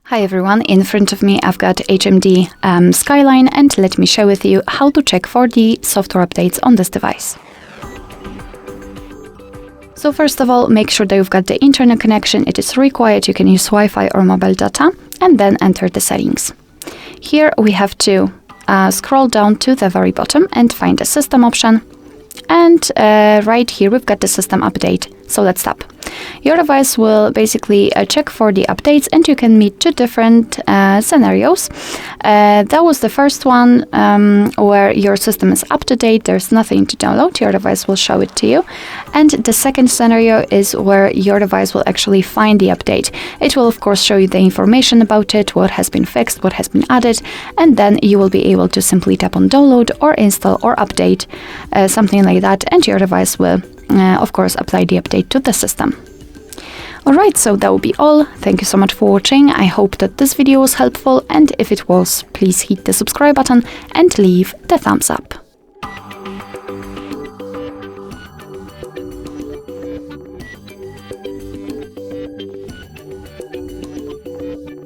Hi everyone, in front of me I've got HMD Skyline, and let me share with you how to check for the software updates on this device. So first of all, make sure that you've got the internet connection. It is required. You can use Wi-Fi or mobile data, and then enter the settings. Here we have to scroll down to the very bottom and find the system option. And right here we've got the system update. So let's tap. Your device will basically check for the updates, and you can meet two different scenarios. That was the first one where your system is up to date, there's nothing to download, your device will show it to you. And the second scenario is where your device will actually find the update. It will of course show you the information about it, what has been fixed, what has been added, and then you will be able to simply tap on download or install or update, something like that, and your device will of course apply the update to the system. Alright, so that will be all. Thank you so much for watching. I hope that this video was helpful, and if it was, please hit the subscribe button and leave the thumbs up.